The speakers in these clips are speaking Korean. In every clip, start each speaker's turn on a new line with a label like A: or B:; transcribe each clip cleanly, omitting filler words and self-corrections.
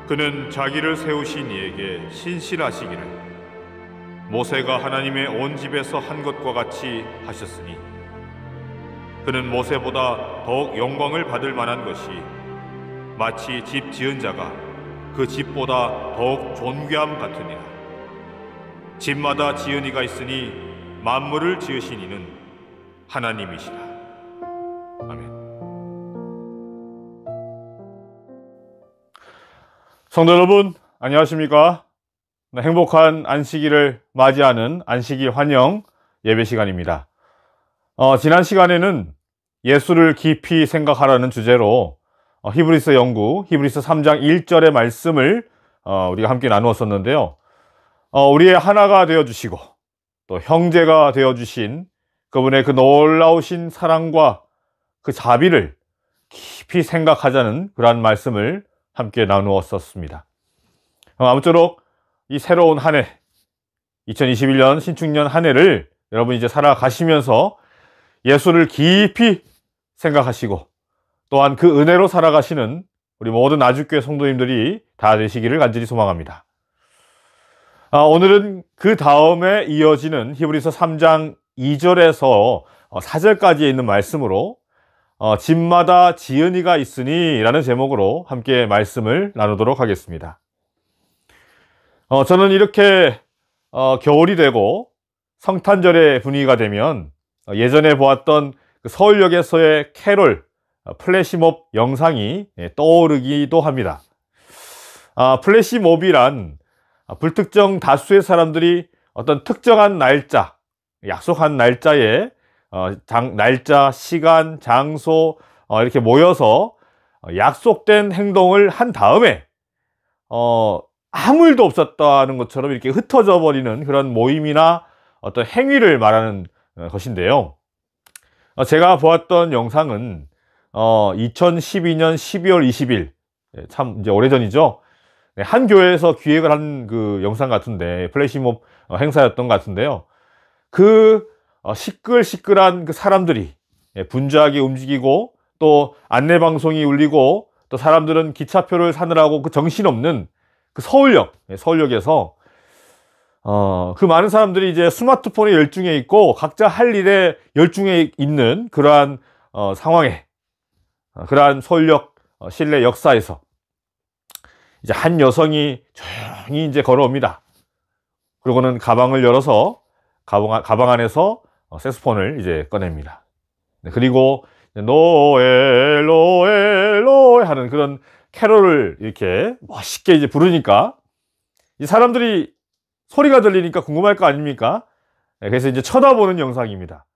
A: 그는 자기를 세우신 이에게 신실하시기를 모세가 하나님의 온 집에서 한 것과 같이 하셨으니 그는 모세보다 더욱 영광을 받을 만한 것이 마치 집 지은 자가 그 집보다 더욱 존귀함 같으니라. 집마다 지은 이가 있으니 만물을 지으신 이는 하나님이시라. 아멘. 성도 여러분, 안녕하십니까? 행복한 안식일을 맞이하는 안식일 환영 예배 시간입니다. 지난 시간에는 예수를 깊이 생각하라는 주제로 히브리서 연구, 히브리서 3장 1절의 말씀을 우리가 함께 나누었었는데요. 우리의 하나가 되어주시고 또 형제가 되어주신 그분의 그 놀라우신 사랑과 그 자비를 깊이 생각하자는 그러한 말씀을 함께 나누었었습니다. 아무쪼록 이 새로운 한 해, 2021년 신축년 한 해를 여러분 이제 살아가시면서 예수를 깊이 생각하시고 또한 그 은혜로 살아가시는 우리 모든 아주교회 성도님들이 다 되시기를 간절히 소망합니다. 오늘은 그 다음에 이어지는 히브리서 3장 2절에서 4절까지에 있는 말씀으로 집마다 지은 이가 있으니 라는 제목으로 함께 말씀을 나누도록 하겠습니다. 저는 이렇게 겨울이 되고 성탄절의 분위기가 되면 예전에 보았던 그 서울역에서의 캐롤 플래시몹 영상이 떠오르기도 합니다. 플래시몹이란 불특정 다수의 사람들이 어떤 특정한 날짜, 약속한 날짜에 날짜, 시간, 장소 이렇게 모여서 약속된 행동을 한 다음에 아무 일도 없었다는 것처럼 이렇게 흩어져 버리는 그런 모임이나 어떤 행위를 말하는 것인데요. 제가 보았던 영상은 2012년 12월 20일, 참 이제 오래전이죠. 한 교회에서 기획을 한 그 영상 같은데, 플래시몹 행사였던 것 같은데요. 그 시끌시끌한 그 사람들이 분주하게 움직이고 또 안내방송이 울리고 또 사람들은 기차표를 사느라고 그 정신없는 그 서울역에서 그 많은 사람들이 이제 스마트폰에 열중해 있고 각자 할 일에 열중해 있는 그러한 상황에 그러한 서울역 실내 역사에서 이제 한 여성이 조용히 이제 걸어옵니다. 그리고는 가방을 열어서 가방 안에서 색소폰을 이제 꺼냅니다. 그리고 노엘 노엘 노엘 하는 그런 캐롤을 이렇게 멋있게 이제 부르니까 이 사람들이 소리가 들리니까 궁금할 거 아닙니까? 그래서 이제 쳐다보는 영상입니다.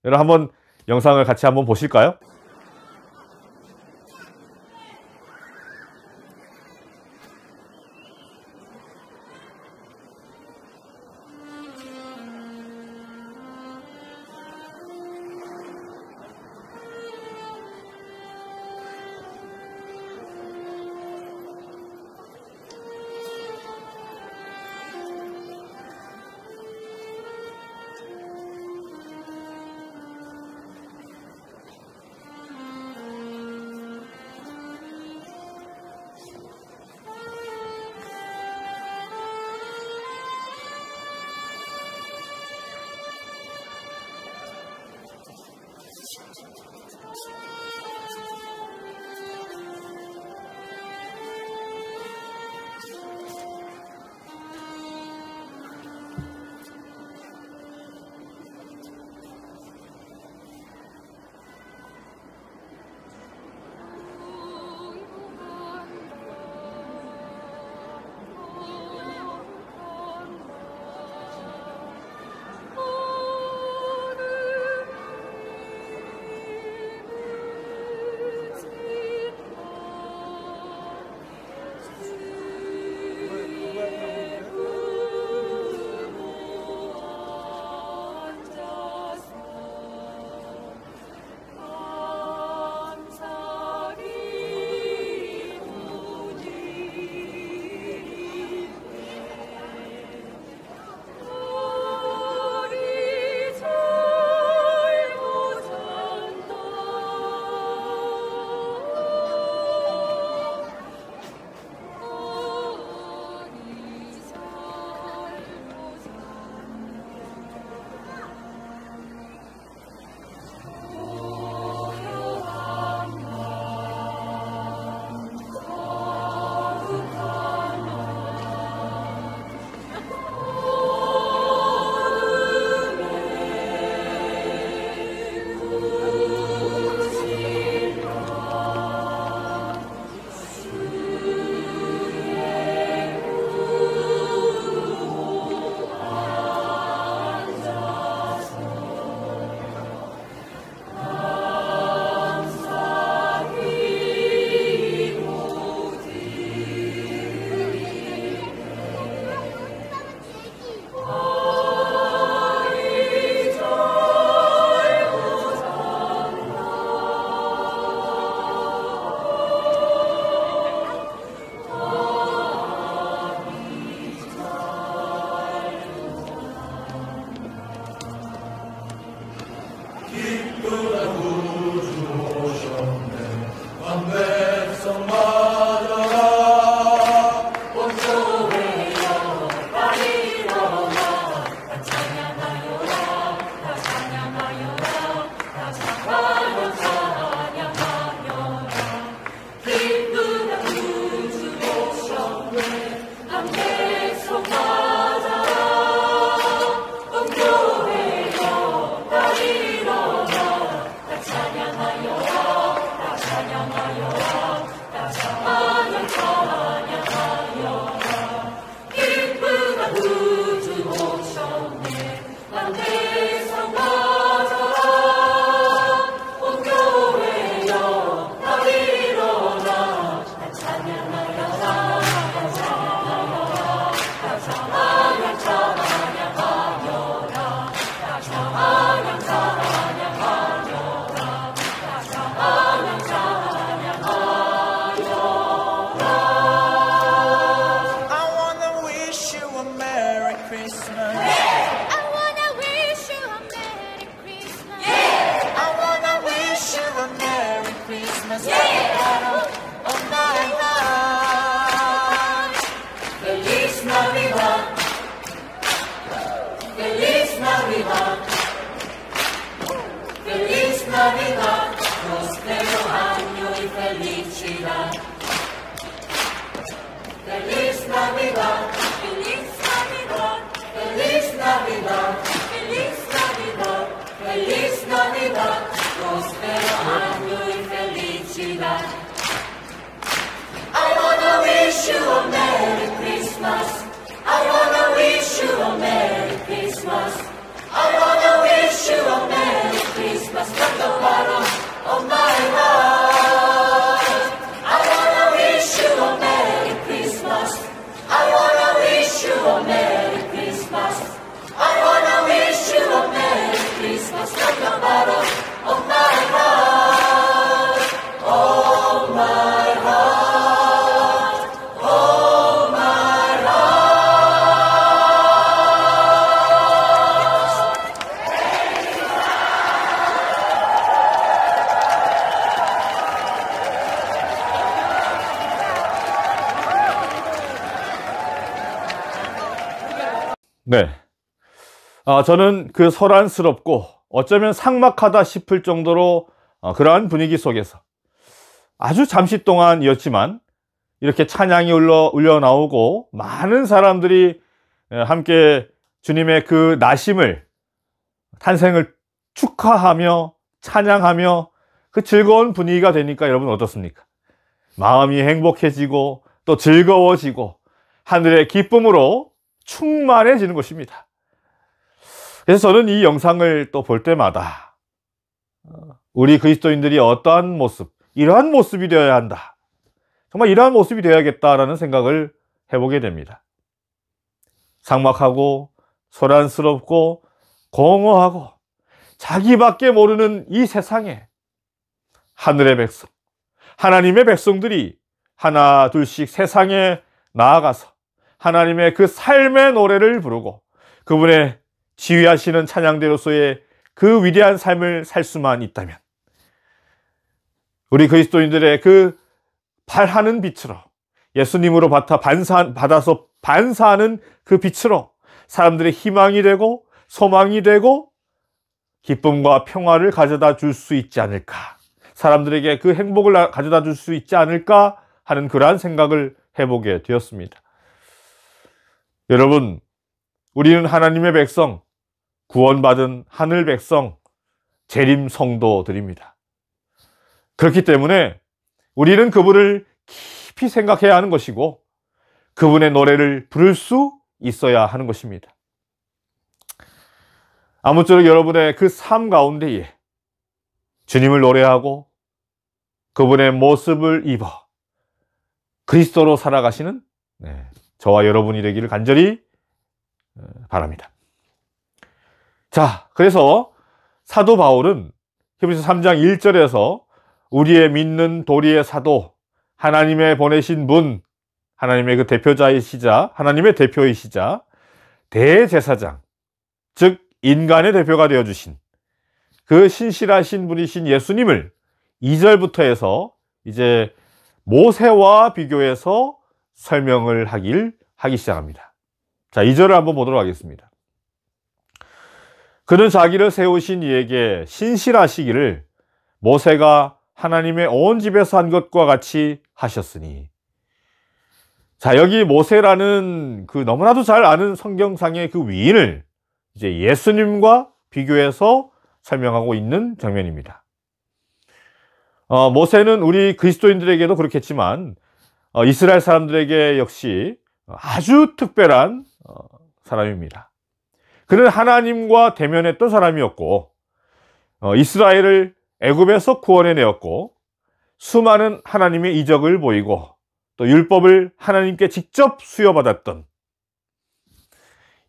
A: 여러분 한번 영상을 같이 한번 보실까요? 네. 저는 그 소란스럽고 어쩌면 삭막하다 싶을 정도로 그러한 분위기 속에서 아주 잠시 동안이었지만 이렇게 찬양이 울려 나오고 많은 사람들이 함께 주님의 그 나심을, 탄생을 축하하며 찬양하며 그 즐거운 분위기가 되니까 여러분 어떻습니까? 마음이 행복해지고 또 즐거워지고 하늘의 기쁨으로 충만해지는 것입니다. 그래서 저는 이 영상을 또 볼 때마다 우리 그리스도인들이 어떠한 모습, 이러한 모습이 되어야 한다, 정말 이러한 모습이 되어야겠다라는 생각을 해보게 됩니다. 삭막하고 소란스럽고 공허하고 자기밖에 모르는 이 세상에 하늘의 백성, 하나님의 백성들이 하나 둘씩 세상에 나아가서 하나님의 그 삶의 노래를 부르고 그분의 지휘하시는 찬양대로서의 그 위대한 삶을 살 수만 있다면 우리 그리스도인들의 그 발하는 빛으로, 예수님으로 받아서 반사하는 그 빛으로 사람들의 희망이 되고 소망이 되고 기쁨과 평화를 가져다 줄 수 있지 않을까, 사람들에게 그 행복을 가져다 줄 수 있지 않을까 하는 그러한 생각을 해보게 되었습니다. 여러분, 우리는 하나님의 백성, 구원받은 하늘 백성, 재림 성도들입니다. 그렇기 때문에 우리는 그분을 깊이 생각해야 하는 것이고 그분의 노래를 부를 수 있어야 하는 것입니다. 아무쪼록 여러분의 그 삶 가운데에 주님을 노래하고 그분의 모습을 입어 그리스도로 살아가시는 저와 여러분이 되기를 간절히 바랍니다. 자, 그래서 사도 바울은 히브리서 3장 1절에서 우리의 믿는 도리의 사도, 하나님의 보내신 분, 하나님의 그 대표자이시자, 하나님의 대표이시자, 대제사장, 즉 인간의 대표가 되어주신 그 신실하신 분이신 예수님을 2절부터 해서 이제 모세와 비교해서 설명을 하기 시작합니다. 자, 2절을 한번 보도록 하겠습니다. 그는 자기를 세우신 이에게 신실하시기를 모세가 하나님의 온 집에서 한 것과 같이 하셨으니. 자, 여기 모세라는 그 너무나도 잘 아는 성경상의 그 위인을 이제 예수님과 비교해서 설명하고 있는 장면입니다. 모세는 우리 그리스도인들에게도 그렇겠지만 이스라엘 사람들에게 역시 아주 특별한 사람입니다. 그는 하나님과 대면했던 사람이었고, 이스라엘을 애굽에서 구원해내었고, 수많은 하나님의 이적을 보이고, 또 율법을 하나님께 직접 수여받았던,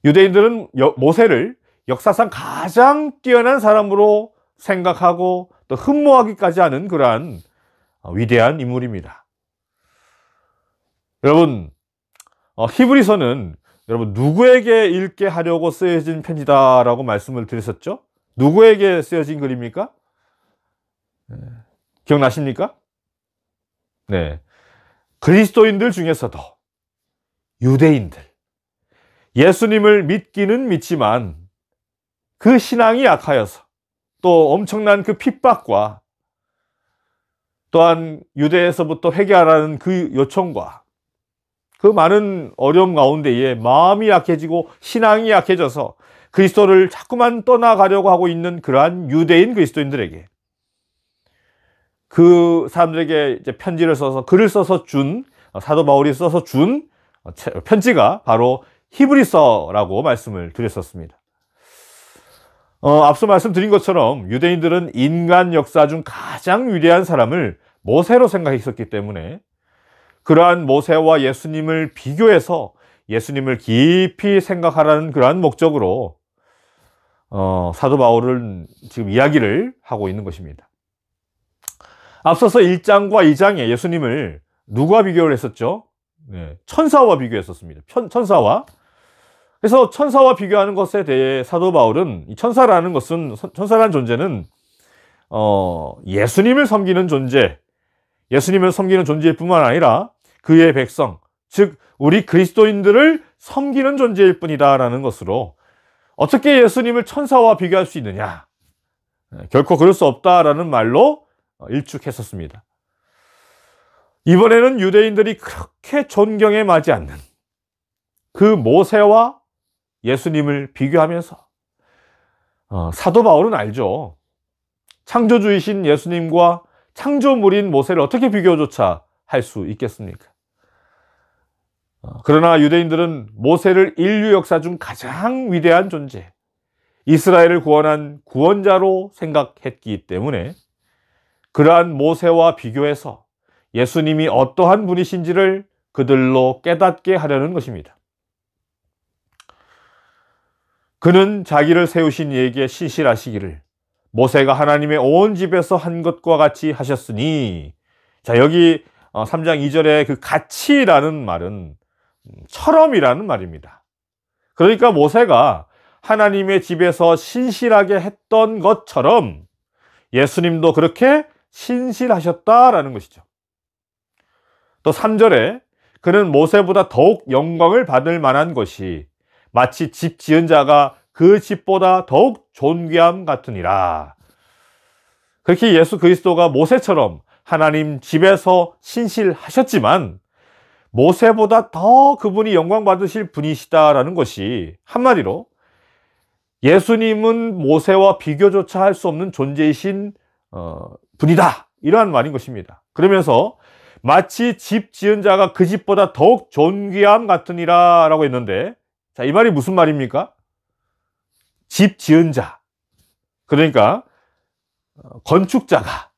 A: 유대인들은 모세를 역사상 가장 뛰어난 사람으로 생각하고 또 흠모하기까지 하는 그러한 위대한 인물입니다. 여러분, 히브리서는 여러분 누구에게 읽게 하려고 쓰여진 편지다라고 말씀을 드렸었죠? 누구에게 쓰여진 글입니까? 기억나십니까? 네, 그리스도인들 중에서도 유대인들, 예수님을 믿기는 믿지만 그 신앙이 약하여서 또 엄청난 그 핍박과 또한 유대에서부터 회개하라는 그 요청과 그 많은 어려움 가운데에 마음이 약해지고 신앙이 약해져서 그리스도를 자꾸만 떠나가려고 하고 있는 그러한 유대인 그리스도인들에게, 그 사람들에게 이제 편지를 써서 글을 써서 준, 사도 바울이 써서 준 편지가 바로 히브리서라고 말씀을 드렸었습니다. 앞서 말씀드린 것처럼 유대인들은 인간 역사 중 가장 위대한 사람을 모세로 생각했었기 때문에 그러한 모세와 예수님을 비교해서 예수님을 깊이 생각하라는 그러한 목적으로 사도 바울은 지금 이야기를 하고 있는 것입니다. 앞서서 1장과 2장에 예수님을 누구와 비교를 했었죠? 네, 천사와 비교했었습니다. 천사와. 그래서 천사와 비교하는 것에 대해 사도 바울은 이 천사라는 존재는 예수님을 섬기는 존재, 예수님을 섬기는 존재일 뿐만 아니라 그의 백성, 즉 우리 그리스도인들을 섬기는 존재일 뿐이다 라는 것으로, 어떻게 예수님을 천사와 비교할 수 있느냐, 결코 그럴 수 없다라는 말로 일축했었습니다. 이번에는 유대인들이 그렇게 존경에 맞지 않는 그 모세와 예수님을 비교하면서, 사도 바울은 알죠. 창조주이신 예수님과 창조물인 모세를 어떻게 비교조차 할 수 있겠습니까? 그러나 유대인들은 모세를 인류 역사 중 가장 위대한 존재, 이스라엘을 구원한 구원자로 생각했기 때문에 그러한 모세와 비교해서 예수님이 어떠한 분이신지를 그들로 깨닫게 하려는 것입니다. 그는 자기를 세우신 이에게 신실하시기를 모세가 하나님의 온 집에서 한 것과 같이 하셨으니, 자, 여기 3장 2절에 그 같이라는 말은 처럼이라는 말입니다. 그러니까 모세가 하나님의 집에서 신실하게 했던 것처럼 예수님도 그렇게 신실하셨다라는 것이죠. 또 3절에 그는 모세보다 더욱 영광을 받을 만한 것이 마치 집 지은 자가 그 집보다 더욱 존귀함 같으니라. 그렇게 예수 그리스도가 모세처럼 하나님 집에서 신실하셨지만 모세보다 더 그분이 영광 받으실 분이시다라는 것이, 한마디로 예수님은 모세와 비교조차 할 수 없는 존재이신 분이다, 이러한 말인 것입니다. 그러면서 마치 집 지은 자가 그 집보다 더욱 존귀함 같으니라 라고 했는데, 자, 이 말이 무슨 말입니까? 집 지은 자, 그러니까 건축자가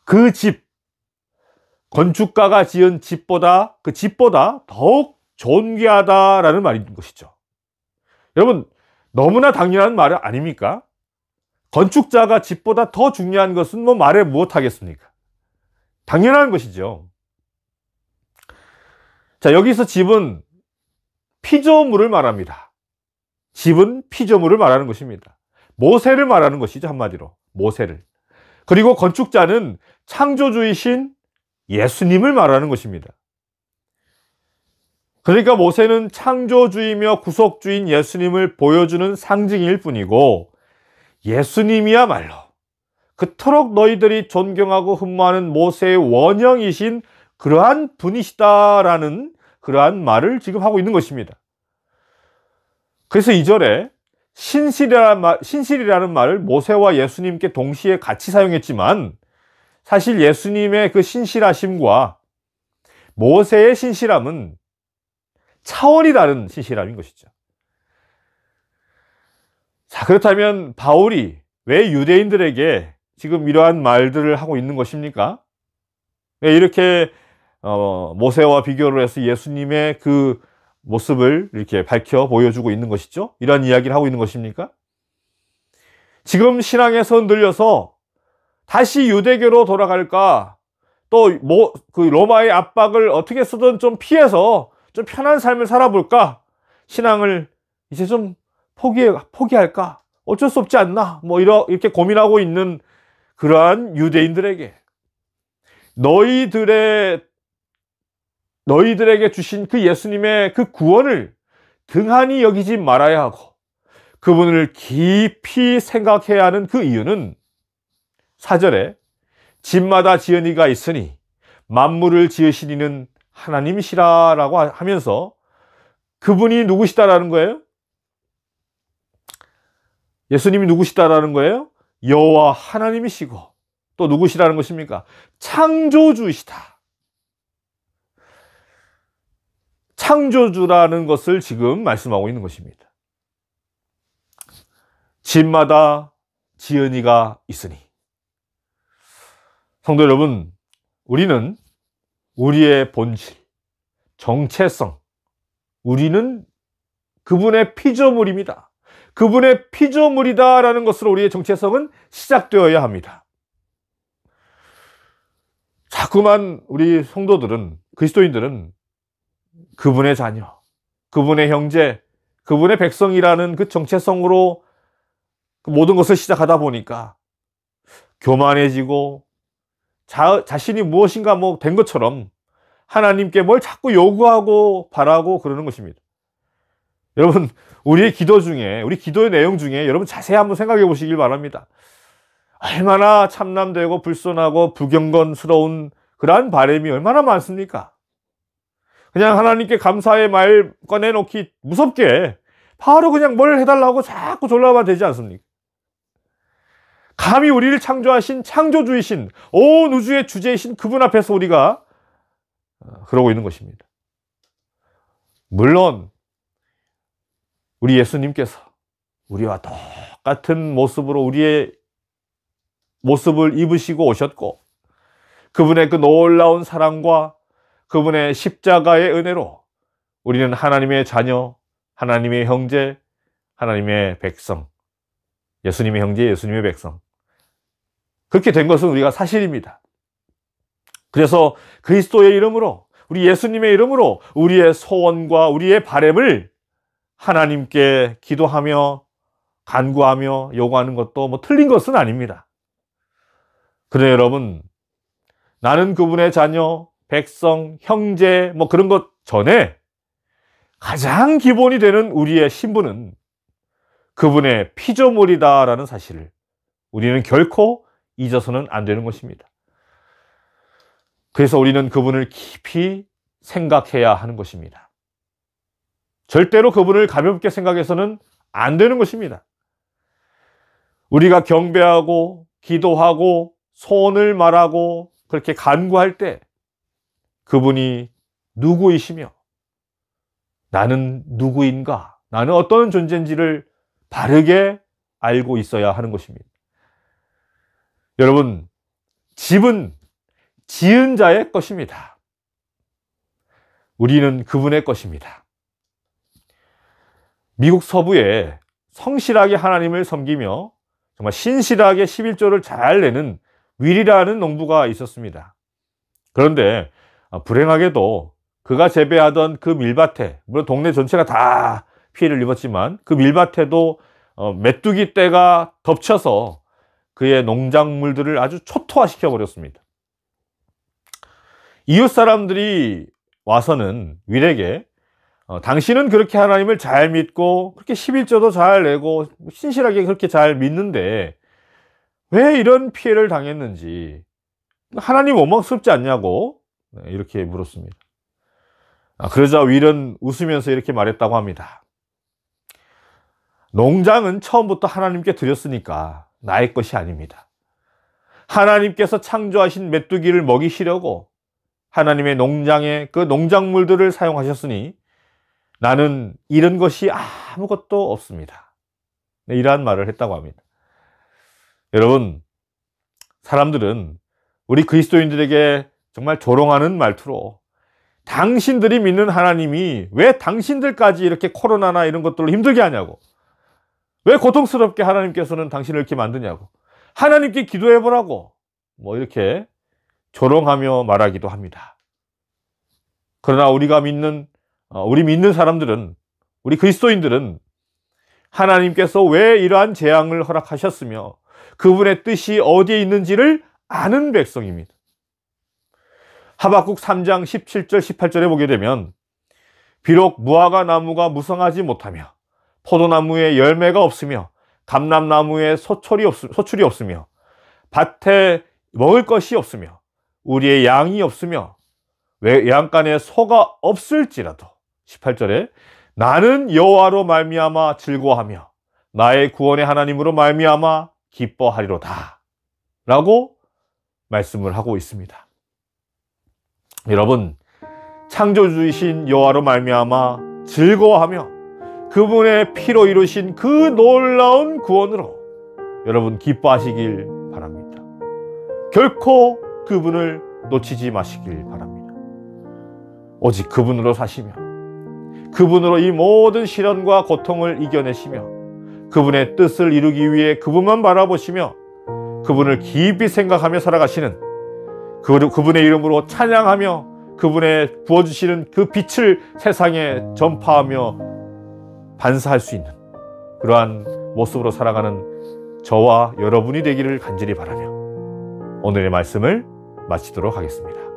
A: 그 집, 건축가가 지은 집보다, 그 집보다 더욱 존귀하다라는 말인 것이죠. 여러분, 너무나 당연한 말 아닙니까? 건축자가 집보다 더 중요한 것은 뭐 말해 무엇하겠습니까? 당연한 것이죠. 자, 여기서 집은 피조물을 말합니다. 집은 피조물을 말하는 것입니다. 모세를 말하는 것이죠, 한마디로. 모세를. 그리고 건축자는 창조주이신 예수님을 말하는 것입니다. 그러니까 모세는 창조주이며 구속주인 예수님을 보여주는 상징일 뿐이고, 예수님이야말로 그토록 너희들이 존경하고 흠모하는 모세의 원형이신 그러한 분이시다라는 그러한 말을 지금 하고 있는 것입니다. 그래서 2절에 신실이라는 말을 모세와 예수님께 동시에 같이 사용했지만, 사실 예수님의 그 신실하심과 모세의 신실함은 차원이 다른 신실함인 것이죠. 자, 그렇다면 바울이 왜 유대인들에게 지금 이러한 말들을 하고 있는 것입니까? 왜 이렇게 모세와 비교를 해서 예수님의 그 모습을 이렇게 밝혀 보여주고 있는 것이죠? 이러한 이야기를 하고 있는 것입니까? 지금 신앙에서 흔들려서 다시 유대교로 돌아갈까? 또 그 로마의 압박을 어떻게 쓰든 좀 피해서 좀 편한 삶을 살아볼까? 신앙을 이제 좀 포기할까? 어쩔 수 없지 않나? 뭐 이렇게 고민하고 있는 그러한 유대인들에게 너희들에게 주신 그 예수님의 그 구원을 등한히 여기지 말아야 하고 그분을 깊이 생각해야 하는 그 이유는 4절에 집마다 지은 이가 있으니 만물을 지으신 이는 하나님이시라라고 하면서 그분이 누구시다라는 거예요? 예수님이 누구시다라는 거예요? 여호와 하나님이시고 또 누구시라는 것입니까? 창조주이시다. 창조주라는 것을 지금 말씀하고 있는 것입니다. 집마다 지은 이가 있으니. 성도 여러분, 우리는 우리의 본질, 정체성, 우리는 그분의 피조물입니다. 그분의 피조물이다라는 것으로 우리의 정체성은 시작되어야 합니다. 자꾸만 우리 성도들은, 그리스도인들은 그분의 자녀, 그분의 형제, 그분의 백성이라는 그 정체성으로 모든 것을 시작하다 보니까 교만해지고 자신이 무엇인가 뭐 된 것처럼 하나님께 뭘 자꾸 요구하고 바라고 그러는 것입니다. 여러분, 우리의 기도 중에, 우리 기도의 내용 중에 여러분 자세히 한번 생각해 보시길 바랍니다. 얼마나 참남되고 불손하고 부경건스러운 그러한 바람이 얼마나 많습니까? 그냥 하나님께 감사의 말 꺼내놓기 무섭게 바로 그냥 뭘 해달라고 자꾸 졸라만 되지 않습니까? 감히 우리를 창조하신 창조주이신 온 우주의 주제이신 그분 앞에서 우리가 그러고 있는 것입니다. 물론 우리 예수님께서 우리와 똑같은 모습으로 우리의 모습을 입으시고 오셨고 그분의 그 놀라운 사랑과 그분의 십자가의 은혜로 우리는 하나님의 자녀, 하나님의 형제, 하나님의 백성, 예수님의 형제, 예수님의 백성, 그렇게 된 것은 우리가 사실입니다. 그래서 그리스도의 이름으로, 우리 예수님의 이름으로 우리의 소원과 우리의 바람을 하나님께 기도하며 간구하며 요구하는 것도 뭐 틀린 것은 아닙니다. 그러나 여러분, 나는 그분의 자녀, 백성, 형제 뭐 그런 것 전에 가장 기본이 되는 우리의 신분은 그분의 피조물이다라는 사실을 우리는 결코 잊어서는 안 되는 것입니다. 그래서 우리는 그분을 깊이 생각해야 하는 것입니다. 절대로 그분을 가볍게 생각해서는 안 되는 것입니다. 우리가 경배하고 기도하고 소원을 말하고 그렇게 간구할 때 그분이 누구이시며 나는 누구인가, 나는 어떤 존재인지를 바르게 알고 있어야 하는 것입니다. 여러분, 집은 지은 자의 것입니다. 우리는 그분의 것입니다. 미국 서부에 성실하게 하나님을 섬기며 정말 신실하게 11조를 잘 내는 윌이라는 농부가 있었습니다. 그런데 불행하게도 그가 재배하던 그 밀밭에, 물론 동네 전체가 다 피해를 입었지만 그 밀밭에도 메뚜기 떼가 덮쳐서 그의 농작물들을 아주 초토화시켜 버렸습니다. 이웃 사람들이 와서는 윌에게 당신은 그렇게 하나님을 잘 믿고 그렇게 11조도 잘 내고 신실하게 그렇게 잘 믿는데 왜 이런 피해를 당했는지, 하나님 원망스럽지 않냐고 이렇게 물었습니다. 그러자 윌은 웃으면서 이렇게 말했다고 합니다. 농장은 처음부터 하나님께 드렸으니까 나의 것이 아닙니다. 하나님께서 창조하신 메뚜기를 먹이시려고 하나님의 농장에 그 농작물들을 사용하셨으니 나는 잃은 것이 아무것도 없습니다. 이러한 말을 했다고 합니다. 여러분, 사람들은 우리 그리스도인들에게 정말 조롱하는 말투로 당신들이 믿는 하나님이 왜 당신들까지 이렇게 코로나나 이런 것들로 힘들게 하냐고, 왜 고통스럽게 하나님께서는 당신을 이렇게 만드냐고, 하나님께 기도해보라고, 뭐 이렇게 조롱하며 말하기도 합니다. 그러나 우리 믿는 사람들은, 우리 그리스도인들은 하나님께서 왜 이러한 재앙을 허락하셨으며 그분의 뜻이 어디에 있는지를 아는 백성입니다. 하박국 3장 17절 18절에 보게 되면, 비록 무화과 나무가 무성하지 못하며 포도나무에 열매가 없으며 감람나무에 소출이 없으며 밭에 먹을 것이 없으며 우리의 양이 없으며 외양간에 소가 없을지라도, 18절에 나는 여호와로 말미암아 즐거워하며 나의 구원의 하나님으로 말미암아 기뻐하리로다 라고 말씀을 하고 있습니다. 여러분, 창조주이신 여호와로 말미암아 즐거워하며 그분의 피로 이루신 그 놀라운 구원으로 여러분 기뻐하시길 바랍니다. 결코 그분을 놓치지 마시길 바랍니다. 오직 그분으로 사시며 그분으로 이 모든 시련과 고통을 이겨내시며 그분의 뜻을 이루기 위해 그분만 바라보시며 그분을 깊이 생각하며 살아가시는, 그분의 이름으로 찬양하며 그분의 부어주시는 그 빛을 세상에 전파하며 반사할 수 있는 그러한 모습으로 살아가는 저와 여러분이 되기를 간절히 바라며 오늘의 말씀을 마치도록 하겠습니다.